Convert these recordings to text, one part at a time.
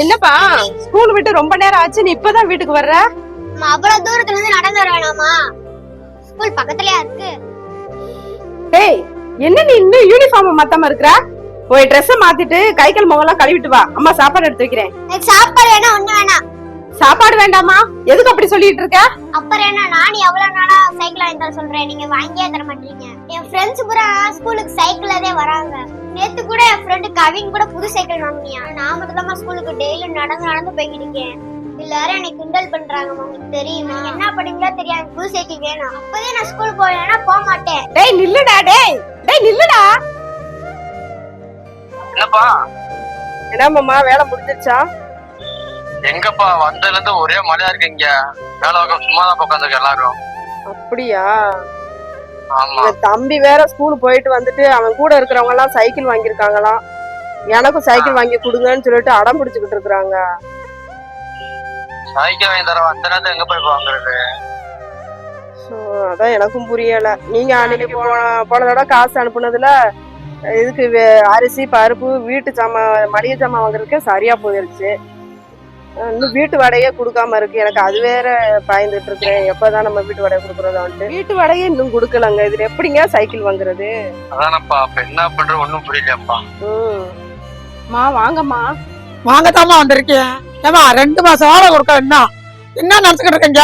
என்னப்பா ஸ்கூல் விட்டு ரொம்ப நேரம் ஆச்சு, நீ இப்பதான் வீட்டுக்கு வர்ற? அவ்வளவு தூரத்துல இருந்து நடந்து வர வேணாமா? ஸ்கூல் பக்கத்துலயா இருக்கு. டேய், என்ன நீ இன்னும் யூனிஃபார்ம் மாத்தாம இருக்கற? போய் Dress மாத்திட்டு கை கால் முகலாம் கழுவிட்டு வா, அம்மா சாப்பாடு எடுத்து வைக்கிறேன். எனக்கு சாப்பாடு வேணா, ஒண்ணு வேணாம். சாப்பாடு வேண்டாமா? எதுக்கு அப்படி சொல்லிட்டு இருக்க? அப்புறம் என்ன, நான் எவ்வளவு நாளா சைக்கிள் வாங்கி தர சொல்றேன், நீங்க வாங்கியே தர மாட்டீங்க. என் ஃப்ரெண்ட்ஸ் பூரா ஸ்கூலுக்கு சைக்கிள்லதே வராங்க. நேத்து கூட என் ஃப்ரெண்டு கவின் கூட புது சைக்கிள் வாங்கினியா. நான் மட்டும் ஸ்கூலுக்கு டெய்லி நடந்து போய்கிட்டு இருக்கேன். எல்லாரும் என்னை கிண்டல் பண்றாங்க. உங்களுக்கு தெரியுமா? என்ன பண்ணீங்களா தெரியாது, புது சைக்கிள் வேணும். அப்பதே நான் ஸ்கூல் போவேன்னா போக மாட்டேன். டேய் நில்லுடா, டேய் டேய் நில்லுடா. என்னப்பா? என்ன மாமா, வேலை முடிஞ்சிருச்சா? எங்கப்பா வந்ததுல இருந்து ஒரே மழையா இருக்கு. இங்க வேலை சும்மா தான் உட்காந்துருக்கு எல்லாரும். அப்படியா? ஆமா. தம்பி வேற ஸ்கூல் போயிட்டு வந்துட்டு அவன் கூட இருக்கிறவங்க எல்லாம் சைக்கிள் வாங்கியிருக்காங்களாம். எனக்கும் சைக்கிள் வாங்கி கொடுங்கன்னு சொல்லிட்டு அடம் பிடிச்சுக்கிட்டு இருக்காங்க. சைக்கிள் வாங்கி தர அந்த நேரத்துல எங்க போய் வாங்குறது? அதான் எனக்கும் புரியல. நீங்க அன்னைக்கு போன தடவை காசு அனுப்புனதுல இதுக்கு அரிசி பருப்பு வீட்டு சாமான் மளிகை சாமான் வாங்குறதுக்கே சரியா போயிருச்சு. இன்னும் வீட்டு வாடகையே கொடுக்காம இருக்கு. எனக்கு அது வேற பயந்துட்டு இருக்கிறேன், எப்பதான் நம்ம வீட்டு வாடகை கொடுக்கறதான்ட்டு. வீட்டு வாடகையே இன்னும் கொடுக்கலங்க. இதுல எப்படிங்க சைக்கிள் வாங்குறது? அதானப்பா, இப்ப என்ன பண்ற ஒண்ணும் புரியலப்பா. மா வாங்கம்மா. வாங்கத்தாமா வந்திருக்கேன். ஏமா 2 மாசம் வாடகை கொடுக்க என்ன நினைச்சுக்கிட்டு இருக்கீங்க?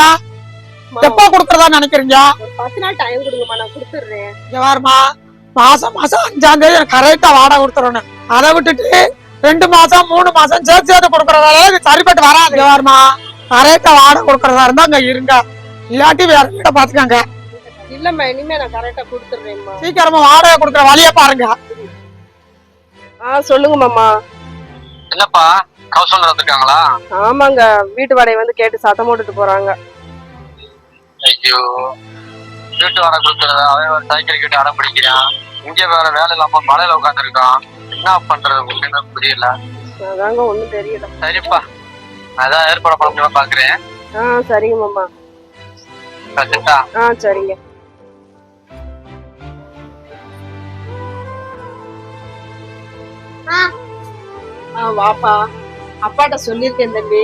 எப்போ கொடுக்கறதா நினைக்கிறீங்க? 10 நாள் டைம் கொடுங்கம்மா, நான் கொடுத்துடுறேன். வாருமா, மாசம் 5ஆம் தேதி எனக்கு கரெக்டா வாடகை கொடுத்துடணும். அதை விட்டுட்டு 2 மாசம் 3 மாசம் சேர்த்து கொடுக்கறதால சரிப்பட்டு வராது. வாருமா, கரெக்டா வாடகை கொடுக்கறதா இருந்தா அங்க இருங்க, இல்லாட்டி வேற வீட்டை பாத்துக்காங்க. இல்லம்மா, இனிமே நான் கரெக்டா கொடுத்துடுறேன்மா. சீக்கிரமா வாடகை கொடுக்கற வழிய பாருங்க. சொல்லுங்க மாமா. என்னப்பா, ஹவுஸ் ஓனர் வந்திருக்காங்களா? ஆமாங்க, வீட்டு வாடகை வந்து கேட்டு சத்தம் போட்டுட்டு போறாங்க. ஐயோ, வீட்டு வாடகை கொடுக்கறதா அவன் ஒரு சைக்கிள் கிட்ட அடம் பிடிக்கிறான். இங்க வேற வேலை இல்லாம மழையில உட்காந்து இருக்கான். என்ன பண்றது ஒண்ணுமே புரியல. அதாங்க ஒண்ணும் தெரியல. சரிப்பா, அதான் ஏற்பாடு பண்ண முடியுமா பாக்குறேன். சரிங்க மாமா. சரிங்க. வாப்பா, அப்பாட்ட சொல்லிருக்கேன் தம்பி,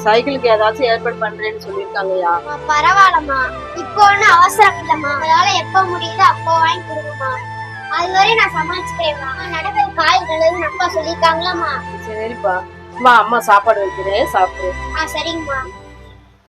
சைக்கிளுக்கு ஏதாச்சும் ஏற்பாடு பண்றேன்னு சொல்லிருக்காங்கயா. பரவாயில்லம்மா, இப்போ ஒன்னும் அவசரம் இல்லம்மா. அதனால எப்ப முடியுதோ அப்போ வாங்கி கொடுங்கம்மா. அதுவரை நான் சமாளிச்சுக்கிறேன்மா. நடக்கிற காய் நல்லதுன்னு அப்பா சொல்லிருக்காங்களாம்மா. சரிப்பா, அம்மா சாப்பாடு வைக்கிறேன், சாப்பிடு. சரிங்கம்மா.